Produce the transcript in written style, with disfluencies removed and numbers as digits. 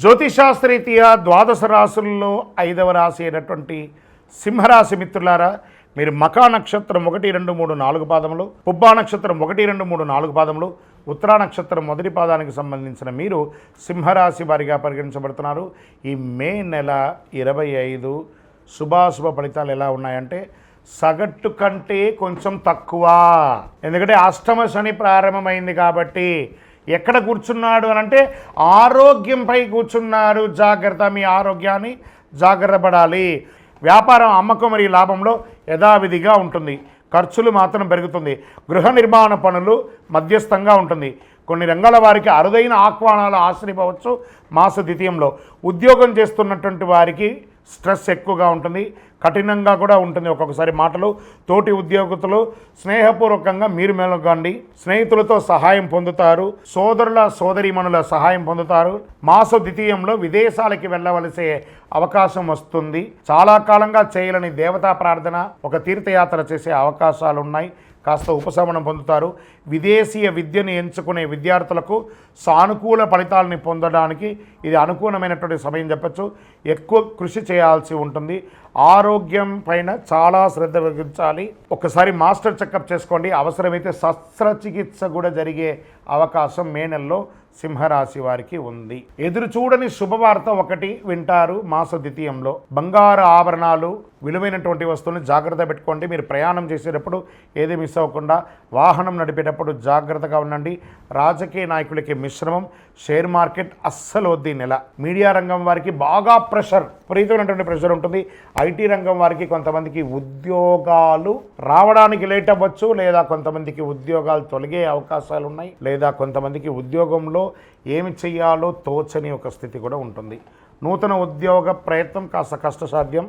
జ్యోతిషాస్త్రరీత్యా ద్వాదశ రాశుల్లో 5వ రాశి అయినటువంటి సింహరాశి మిత్రులారా, మీరు మకా నక్షత్రం 1, 2, 3, 4 పాదములు, పుబ్బా నక్షత్రం 1, 2, 3, 4 పాదములు, ఉత్తరా నక్షత్రం మొదటి పాదానికి సంబంధించిన మీరు సింహరాశి వారిగా పరిగణించబడుతున్నారు. ఈ మే నెల 25 శుభాశుభ ఫలితాలు ఎలా ఉన్నాయంటే సగటు కంటే కొంచెం తక్కువ. ఎందుకంటే అష్టమ శని ప్రారంభమైంది కాబట్టి ఎక్కడ కూర్చున్నాడు అని అంటే ఆరోగ్యంపై కూర్చున్నారు. జాగ్రత్త, మీ ఆరోగ్యాన్ని జాగ్రత్త పడాలి. వ్యాపారం అమ్మకం మరియు లాభంలో యథావిధిగా ఉంటుంది. ఖర్చులు మాత్రం పెరుగుతుంది. గృహ నిర్మాణ పనులు మధ్యస్థంగా ఉంటుంది. కొన్ని రంగాల వారికి అరుదైన ఆహ్వానాలు ఆశ్రయించవచ్చు. మాస ద్వితీయంలో ఉద్యోగం చేస్తున్నటువంటి వారికి స్ట్రెస్ ఎక్కువగా ఉంటుంది, కఠినంగా కూడా ఉంటుంది. ఒక్కొక్కసారి మాటలు తోటి ఉద్యోగులు స్నేహపూర్వకంగా మీరు మెలగండి. స్నేహితులతో సహాయం పొందుతారు. సోదరుల సోదరీమణుల సహాయం పొందుతారు. మాస ద్వితీయంలో విదేశాలకి వెళ్ళవలసే అవకాశం వస్తుంది. చాలా కాలంగా చేయలేని దేవతా ప్రార్థన, ఒక తీర్థయాత్ర చేసే అవకాశాలు ఉన్నాయి. కాస్త ఉపశమనం పొందుతారు. విదేశీయ విద్యను ఎంచుకునే విద్యార్థులకు సానుకూల ఫలితాలని పొందడానికి ఇది అనుకూలమైనటువంటి సమయం చెప్పచ్చు. ఎక్కువ కృషి చేయాల్సి ఉంటుంది. ఆరోగ్యం పైన చాలా శ్రద్ధ వహించాలి. ఒకసారి మాస్టర్ చెకప్ చేసుకోండి. అవసరమైతే శస్త్రచికిత్స కూడా జరిగే అవకాశం మే నెలలో సింహరాశి వారికి ఉంది. ఎదురు చూడని శుభవార్త ఒకటి వింటారు. మాస ద్వితీయంలో బంగారు ఆభరణాలు, విలువైనటువంటి వస్తువులను జాగ్రత్త పెట్టుకోండి. మీరు ప్రయాణం చేసేటప్పుడు ఏది మిస్ అవ్వకుండా, వాహనం నడిపేటప్పుడు జాగ్రత్తగా ఉండండి. రాజకీయ నాయకులకి మిశ్రమం. షేర్ మార్కెట్ అస్సలు వద్దు ఈ నెల. మీడియా రంగం వారికి బాగా ప్రెషర్, విపరీతమైనటువంటి ప్రెషర్ ఉంటుంది. ఐటీ రంగం వారికి కొంతమందికి ఉద్యోగాలు రావడానికి లేట్ అవ్వచ్చు, లేదా కొంతమందికి ఉద్యోగాలు తొలగే అవకాశాలు ఉన్నాయి, లేదా కొంతమందికి ఉద్యోగంలో ఏమి చెయ్యాలో తోచని ఒక స్థితి కూడా ఉంటుంది. నూతన ఉద్యోగ ప్రయత్నం కాస్త కష్టసాధ్యం.